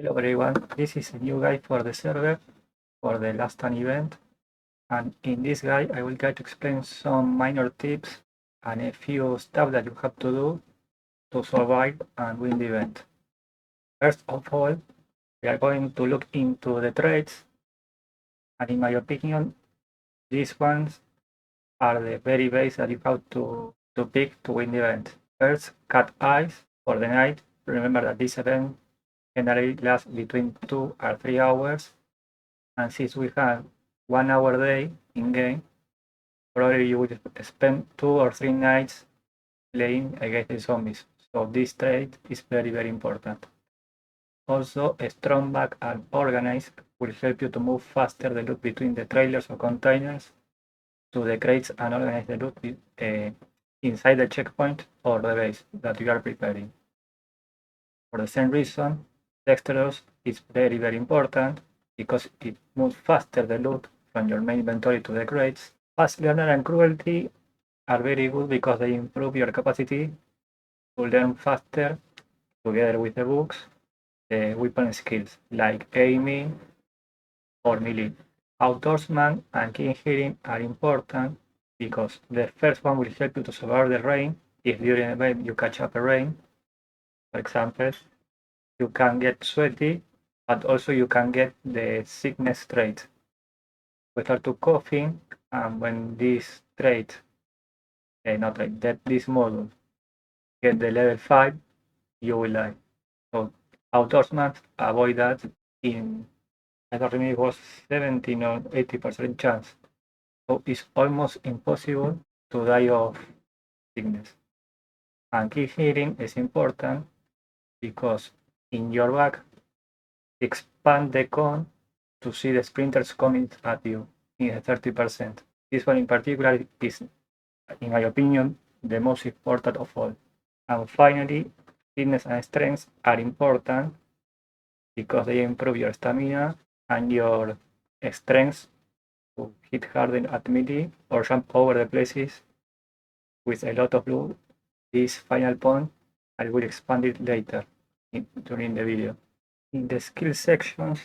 Hello everyone, this is a new guide for the server for the last time event, and in this guide I will try to explain some minor tips and a few stuff that you have to do to survive and win the event. First of all, we are going to look into the trades, and in my opinion these ones are the very base that you have to pick to win the event. First, cut ice for the night. Remember that this event generally lasts between 2 or 3 hours, and since we have 1 hour day in game, probably you will spend 2 or 3 nights playing against the zombies. So this trade is very important. Also, a strong back and organized will help you to move faster the loot between the trailers or containers to the crates and organize the loot inside the checkpoint or the base that you are preparing. For the same reason, dexterous is very important because it moves faster the loot from your main inventory to the crates. Fast learner and cruelty are very good because they improve your capacity to learn faster together with the books, the weapon skills like aiming or melee. Outdoorsman and keen hearing are important because the first one will help you to survive the rain if during the event you catch up a rain. For example, you can get sweaty, but also you can get the sickness trait. We start to coughing, and when this trait, not trait, that this model get the level 5, you will die. So outdoorsman, avoid that. In I don't remember, it was 17 or 80% chance. So it's almost impossible to die of sickness. And key hearing is important because in your back, expand the cone to see the sprinters coming at you in 30%. This one in particular is, in my opinion, the most important of all. And finally, fitness and strength are important because they improve your stamina and your strength to hit harder at melee or jump over the places with a lot of loot. This final point, I will expand it later during the video. In the skill sections,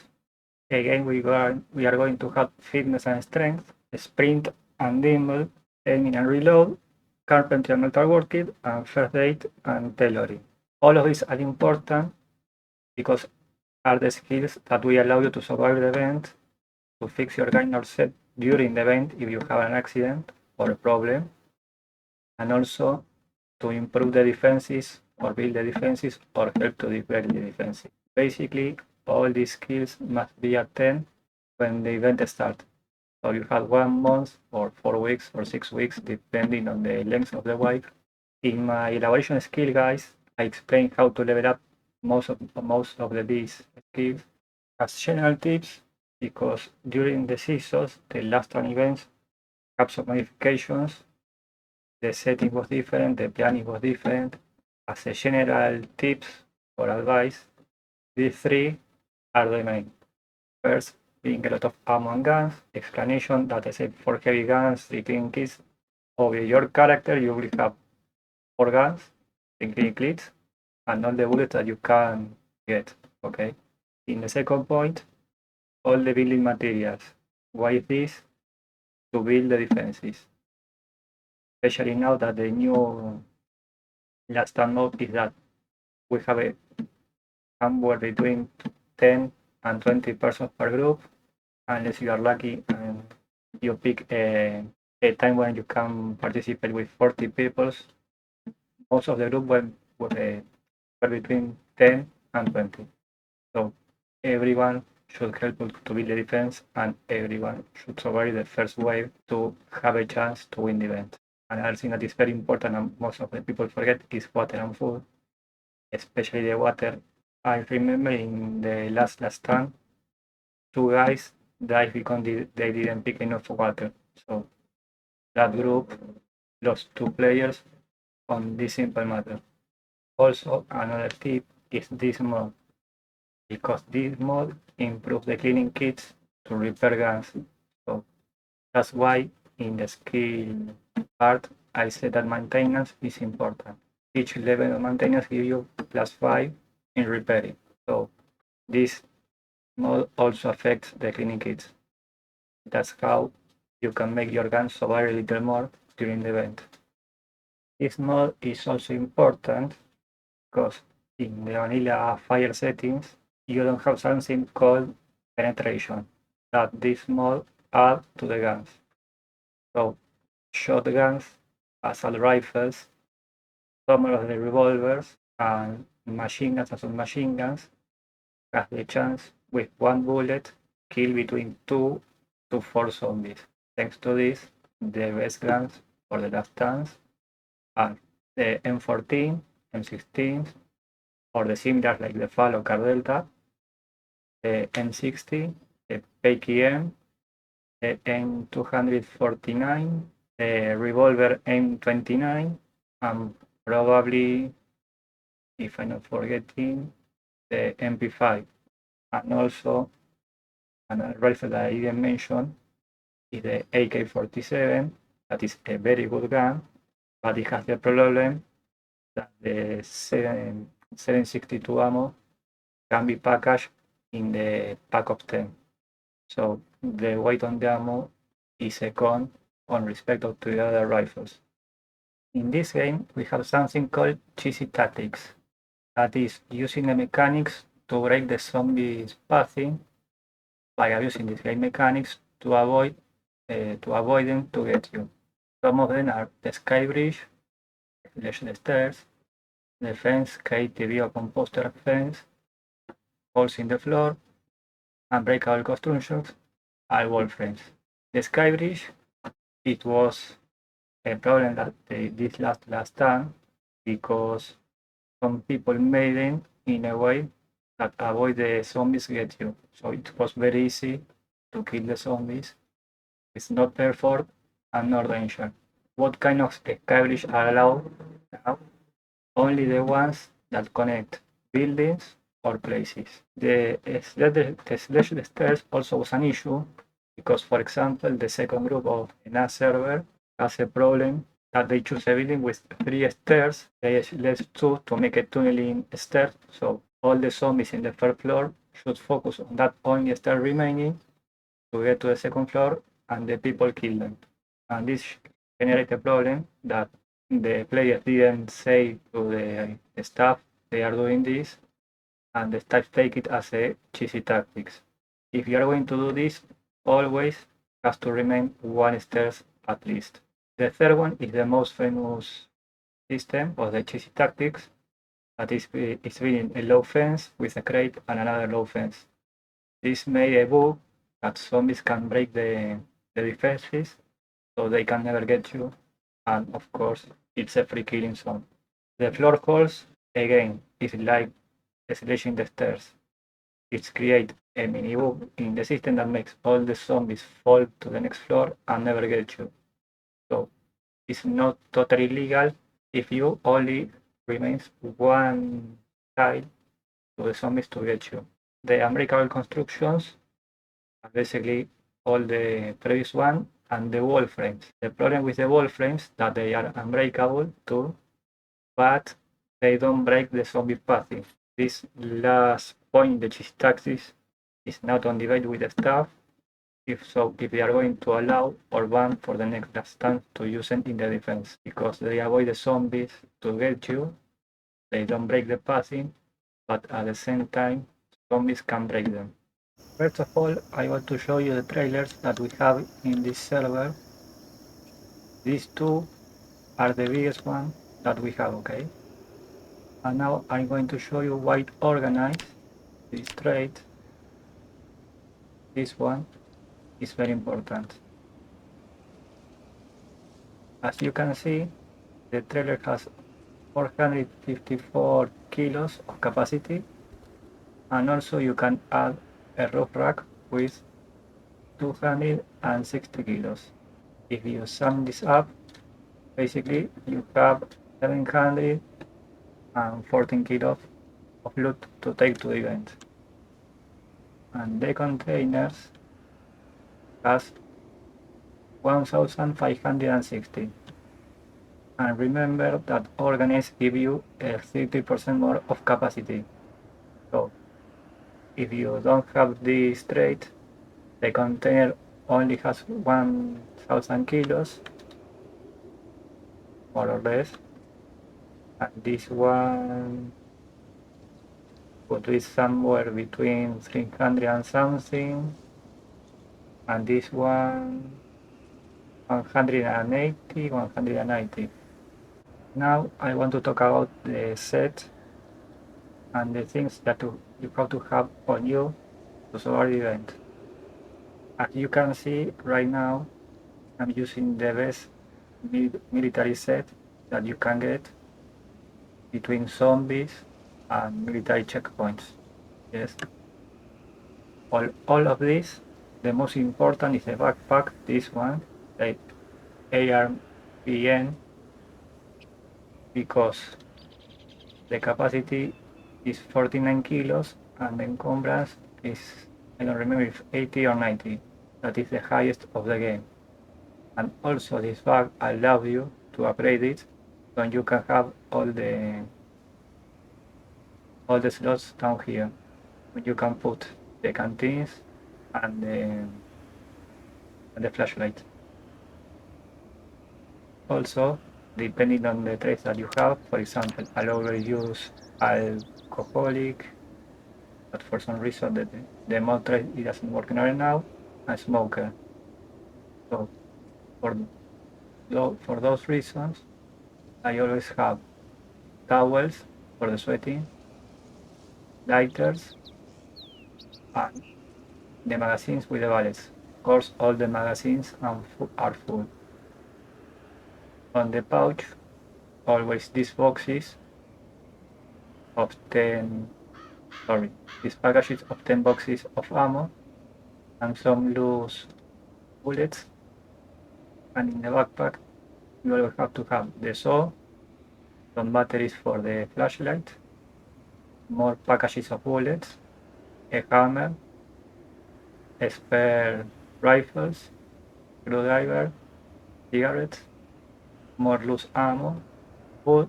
again we are going to have fitness and strength, sprint and nimble, aiming and reload, carpentry and metalworking, and first aid and tailoring. All of these are important because are the skills that will allow you to survive the event, to fix your gun or set during the event if you have an accident or a problem, and also to improve the defenses or build the defenses or help to develop the defenses. Basically, all these skills must be at 10 when the event starts. So you have 1 month or 4 weeks or 6 weeks, depending on the length of the wipe. In my elaboration skill guys, I explain how to level up most of these skills as general tips, because during the seasons, the last run events have some modifications. The setting was different, the planning was different. As a general tips or advice, these 3 are the main. First, being a lot of ammo and guns. Explanation that I said for heavy guns, 3 clean kits. Over your character, you will have 4 guns, 3 clean kits, and all the bullets that you can get. Okay. In the second point, all the building materials. Why is this? To build the defenses. Especially now that the new last stand mode is that we have a somewhere between 10 and 20 persons per group, unless you are lucky and you pick a time when you can participate with 40 people. Most of the group were between 10 and 20. So everyone should help to build the defense, and everyone should survive the first wave to have a chance to win the event. Another thing that is very important and most of the people forget is water and food, especially the water. I remember in the last stand, 2 guys died because they didn't pick enough water. So that group lost 2 players on this simple matter. Also, another tip is this mod, because this mod improves the cleaning kits to repair guns. So that's why in the skill part I said that maintenance is important. Each level of maintenance gives you +5 in repairing. So This mod also affects the cleaning kits. That's how you can make your gun survive a little more during the event. This mod is also important because in the vanilla fire settings, you don't have something called penetration that this mod adds to the guns. So shotguns, assault rifles, some of the revolvers, and machine guns and submachine guns have the chance with one bullet kill between 2 to 4 zombies. Thanks to this, the best guns for the last dance are the M14, M16, or the similar like the FAL or Car Delta, the M60, the PKM, the M249, the revolver M29, and probably, if I'm not forgetting, the MP5. And also, another rifle that I didn't mention is the AK-47. That is a very good gun, but it has the problem that the 762 ammo can be packaged in the pack of 10. So the weight on the ammo is a con on respect to the other rifles. In this game, we have something called cheesy tactics. That is, using the mechanics to break the zombies' pathing by abusing these game mechanics to avoid them to get you. Some of them are the sky bridge, the stairs, the fence, create the biocomposter fence, holes in the floor, unbreakable constructions, and wall frames. The sky bridge, it was a problem that this last time because some people made it in a way that avoid the zombies get you. So it was very easy to kill the zombies with no effort and no danger. What kind of sky bridge are allowed now? Only the ones that connect buildings or places. The slash stairs also was an issue because, for example, the second group of NAS server has a problem that they choose a building with 3 stairs. They left 2 to make a tunneling stairs. So all the zombies in the first floor should focus on that only stair remaining to get to the second floor and the people kill them. And this generates a problem that the players didn't say to the staff they are doing this, and the staff take it as a cheesy tactics. If you are going to do this, always has to remain 1 stairs at least. The third one is the most famous system of the cheesy tactics, that is building a low fence with a crate and another low fence. This made a bug that zombies can break the defenses, so they can never get you, and of course it's a free killing zone. The floor holes, again, is like slashing the stairs. It's create a mini bug in the system that makes all the zombies fall to the next floor and never get you. So it's not totally legal if you only remains 1 tile to the zombies to get you. The unbreakable constructions are basically all the previous one and the wall frames. The problem with the wall frames that they are unbreakable too, but they don't break the zombie pathing. This last point, the cheese taxis, is not on debate with the staff. If they are going to allow or ban for the next last stand to use it in the defense, because they avoid the zombies to get you, they don't break the pathing, but at the same time, zombies can break them. First of all, I want to show you the trailers that we have in this server. These 2 are the biggest one that we have, okay? And now I'm going to show you why organize this trade. This one is very important. As you can see, the trailer has 454 kilos of capacity, and also you can add a roof rack with 260 kilos. If you sum this up, basically you have 714 kilos of loot to take to the event. And the containers has 1560. And remember that organize give you a 30% more of capacity. So if you don't have this trait, the container only has 1000 kilos, more or less, and this one would be somewhere between 300 and something, and this one 180, 190. Now I want to talk about the set and the things that you have to have on you to solve the event. As you can see right now, I'm using the best military set that you can get between zombies and military checkpoints. Yes. All of this, the most important is the backpack, this one, the ARPN, because the capacity is 49 kilos and the encumbrance is, I don't remember if 80 or 90. That is the highest of the game. And also this bag allows you to upgrade it, so you can have all the slots down here. You can put the canteens and the flashlight. Also, depending on the traits that you have, for example, I'll always use alcoholic, but for some reason the mod trait it doesn't work right now, and smoker. So for those reasons, I always have towels for the sweating, lighters, and the magazines with the bullets. Of course, all the magazines are full. On the pouch, always these boxes of 10, these packages of 10 boxes of ammo and some loose bullets. And in the backpack, you always have to have the saw, some batteries for the flashlight, more packages of bullets, a hammer, a spare rifles, screwdriver, cigarettes, more loose ammo, food,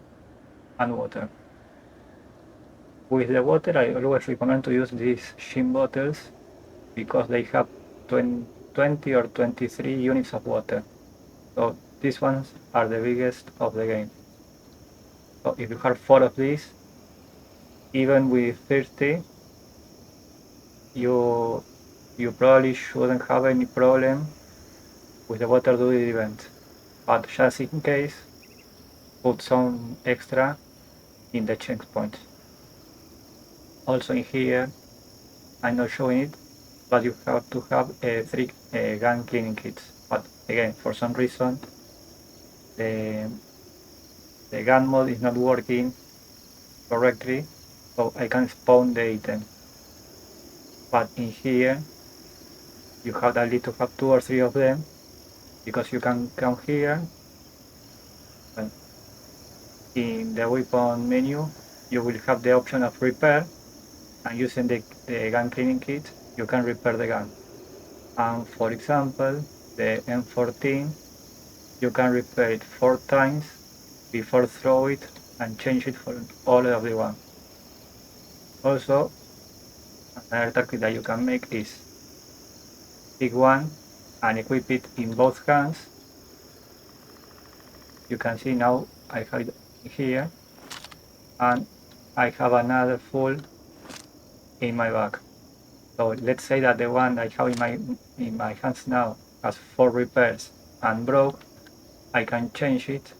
and water. With the water, I always recommend to use these gin bottles because they have 20 or 23 units of water. So these ones are the biggest of the game. So if you have 4 of these, even with 30, you probably shouldn't have any problem with the water duty event. But just in case, put some extra in the checkpoint. Also in here, I'm not showing it, but you have to have 3 gun cleaning kits. But again, for some reason, the gun mode is not working correctly, so I can spawn the item. But in here, you have at least to have 2 or 3 of them, because you can come here, and in the weapon menu, you will have the option of repair, and using the gun cleaning kit, you can repair the gun. And for example, the M14, you can repair it 4 times before throw it and change it for all of the one. Also, another tactic that you can make is pick one and equip it in both hands. You can see now I have it here, and I have another full in my bag. So let's say that the one I have in my hands now has 4 repairs and broke. I can change it,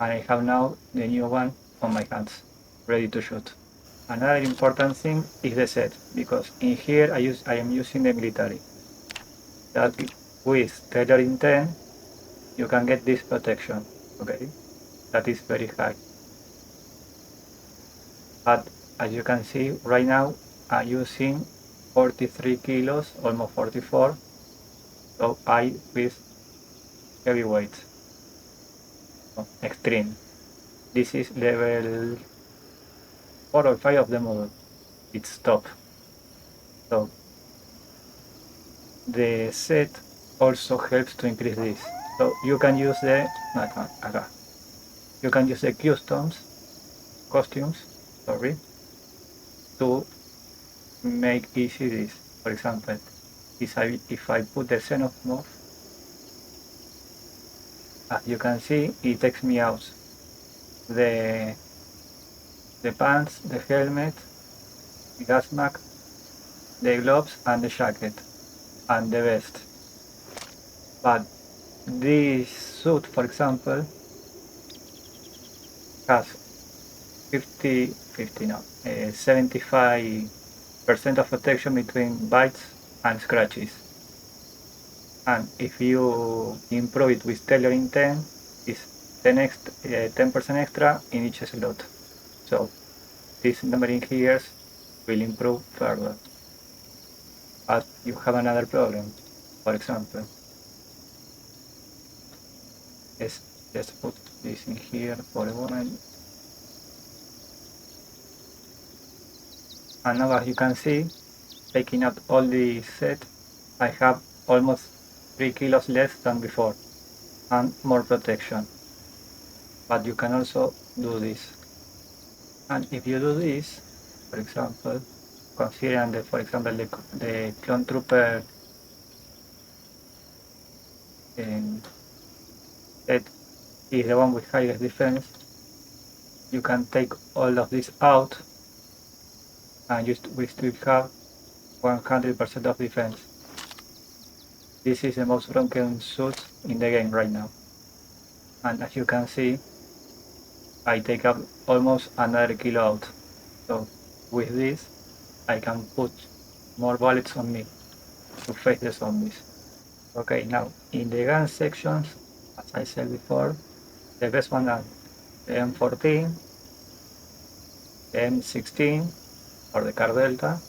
and I have now the new one on my hands, ready to shoot. Another important thing is the set, because in here I am using the military. That with tailoring 10, you can get this protection, okay? That is very high. But as you can see right now, I'm using 43 kilos, almost 44, so I with heavyweight, extreme. This is level 4 or 5 of the model. It's top. So the set also helps to increase this. So you can use the you can use the costumes, to make easy this. For example, if I put the xenomorph, as you can see, it takes me out the pants, the helmet, the gas mask, the gloves and the jacket and the vest. But this suit, for example, has 75% of protection between bites and scratches. And if you improve it with tailoring 10, it's 10% extra in each slot. So this numbering here will improve further. But you have another problem. For example, let's put this in here for a moment. And now, as you can see, taking out all the set, I have almost 3 kilos less than before and more protection. But you can also do this. And if you do this, for example, considering for example the clone trooper that is the one with highest defense, you can take all of this out and we still have 100% of defense. This is the most broken suit in the game right now. And as you can see, I take up almost another kilo out. So with this, I can put more bullets on me to face the zombies. Okay, now in the gun sections, as I said before, the best one are the M14, the M16 or the Car Delta,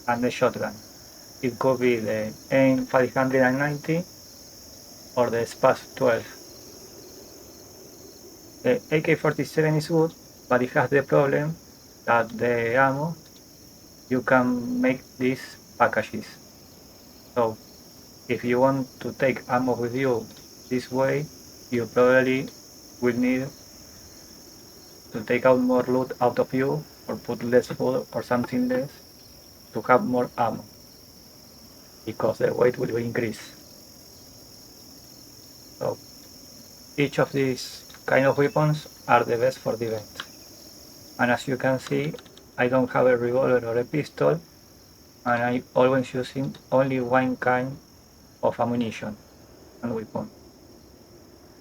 and the shotgun. It could be the M590 or the Spas 12. The AK-47 is good, but it has the problem that the ammo, you can make these packages. So if you want to take ammo with you this way, you probably will need to take out more loot out of you or put less food or something less to have more ammo, because the weight will increase. So each of these kind of weapons are the best for the event. And as you can see, I don't have a revolver or a pistol, and I'm always using only one kind of ammunition and weapon.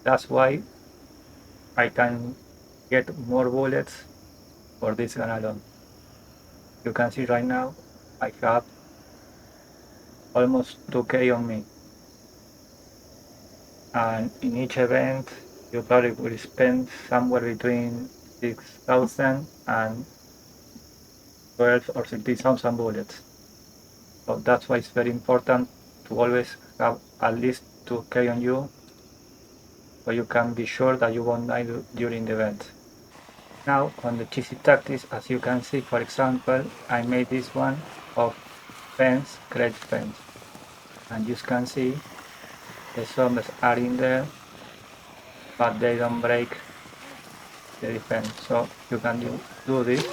That's why I can get more bullets for this gun alone. You can see right now I have almost 2k on me, and in each event you probably will spend somewhere between 6,000 and 12 or 16,000 bullets. So that's why it's very important to always have at least 2k on you, so you can be sure that you won't die during the event. Now on the cheesy tactics, as you can see, for example, I made this one of fence, crate fence, and you can see the zombies are in there, but they don't break the defense. So you can do this.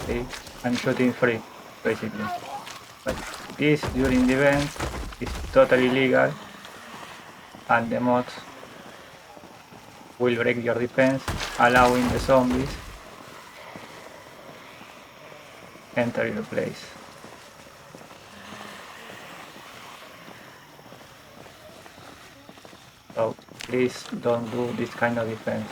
See, I'm shooting free basically, but this during the event is totally legal, and the mods will break your defense, allowing the zombies enter your place. So please don't do this kind of defense.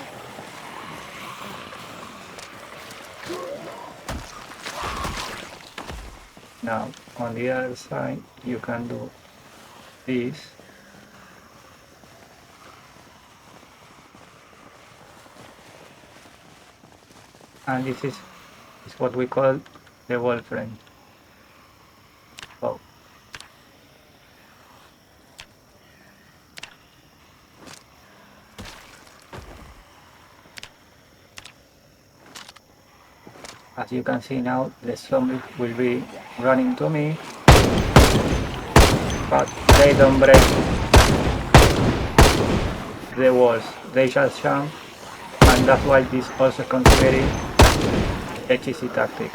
Now on the other side you can do this. And this is what we call the wall frame. So as you can see now, the zombies will be running to me, but they don't break the walls, they just jump, and that's why this also considered HEC tactic.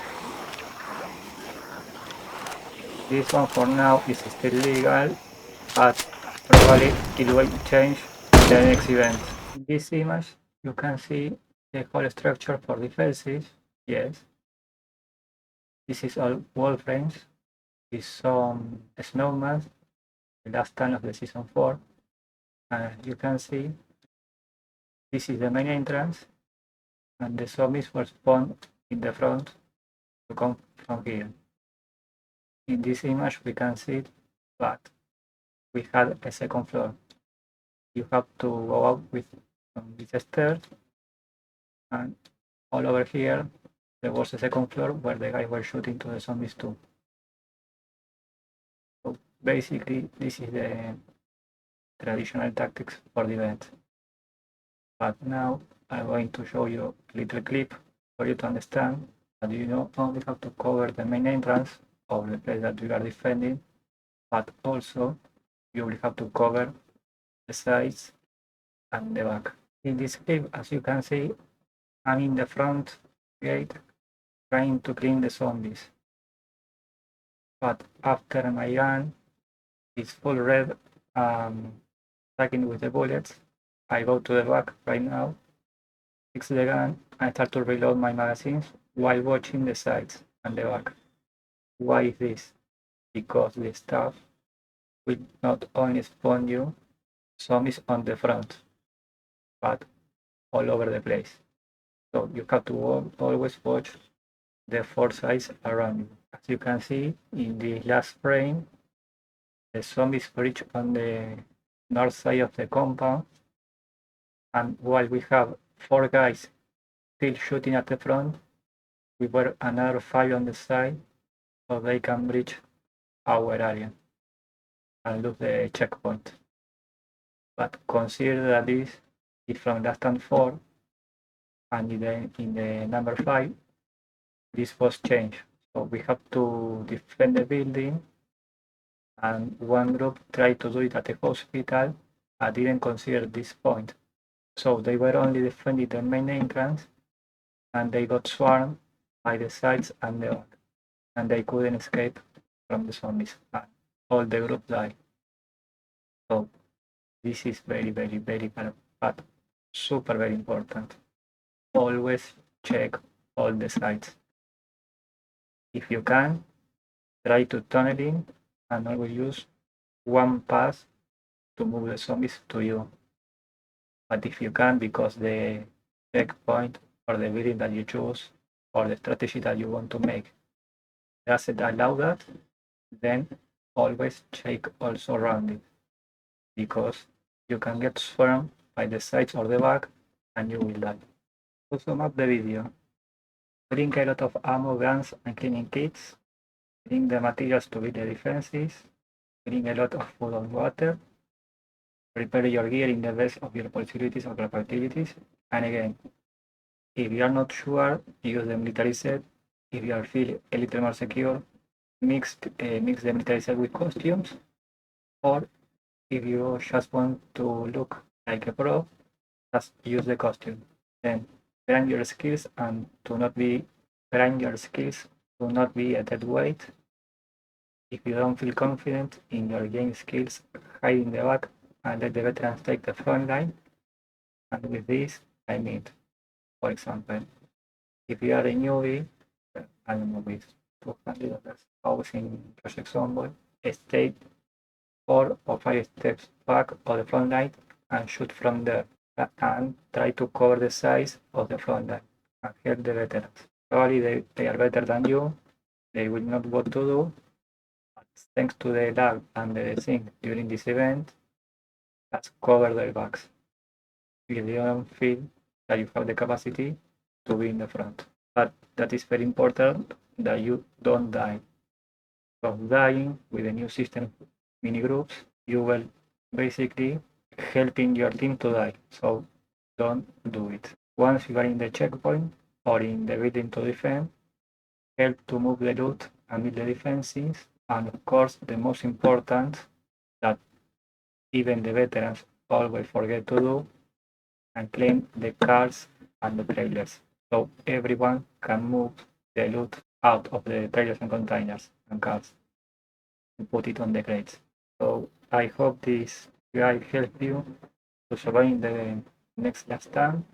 This one for now is still legal, but probably it will change in the next event. In this image, you can see the whole structure for defenses. Yes, this is all wall frames with some snowman, the last time of the season 4. And you can see this is the main entrance, and the zombies were spawned in the front to come from here. In this image, we can see that we had a second floor. You have to go out with this stairs, and all over here there was a second floor where the guys were shooting to the zombies too. So basically, this is the traditional tactics for the event. But now I'm going to show you a little clip for you to understand that you not only have to cover the main entrance of the place that you are defending, but also you will have to cover the sides and the back. In this clip, as you can see, I'm in the front gate trying to clean the zombies. But after my gun is full red, attacking with the bullets, I go to the back right now, fix the gun, and start to reload my magazines while watching the sides and the back. Why is this? Because the staff will not only spawn you zombies on the front, but all over the place. So you have to always watch the 4 sides around you. As you can see in the last frame, the zombies reach on the north side of the compound, and while we have 4 guys still shooting at the front, we were another 5 on the side so they can reach our area and lose the checkpoint. But consider that this is from last time 4, and in the number 5 this was changed. So we have to defend the building, and one group tried to do it at the hospital and didn't consider this point. So they were only defending the main entrance, and they got swarmed by the sides and the back, and they couldn't escape from the zombies, and all the group died. So this is very, very, very bad, but super very important. Always check all the sides. If you can, try to tunnel in and always use one pass to move the zombies to you. But if you can, because the checkpoint or the building that you choose or the strategy that you want to make doesn't allow that, then always check also around it, because you can get swarmed by the sides or the back and you will die. To sum up the video, bring a lot of ammo, guns and cleaning kits, bring the materials to build the defenses, bring a lot of food and water, prepare your gear in the best of your possibilities or capabilities, and again, if you are not sure, use the military set. If you are feeling a little more secure, mix the military set with costumes, or if you just want to look like a pro, just use the costume. Then grind your skills and do not be a dead weight. If you don't feel confident in your game skills, hide in the back and let the veterans take the front line. And with this, I mean, for example, if you are a newbie, I don't know, with $200 housing Project Zomboid, stay 4 or 5 steps back of the front line and shoot from there, and try to cover the size of the front line and help the veterans. Probably they are better than you, they will not know what to do, but thanks to the lag and the sync during this event, let's cover their backs if they don't feel that you have the capacity to be in the front. But that is very important that you don't die. Because dying with the new system mini groups, you will basically helping your team to die. So don't do it. Once you are in the checkpoint or in the building to defend, help to move the loot and build the defenses. And of course, the most important that even the veterans always forget to do, and claim the cars and the trailers. so everyone can move the loot out of the trailers and containers and cars and put it on the crates. So I hope this guide helped you to survive the next last time.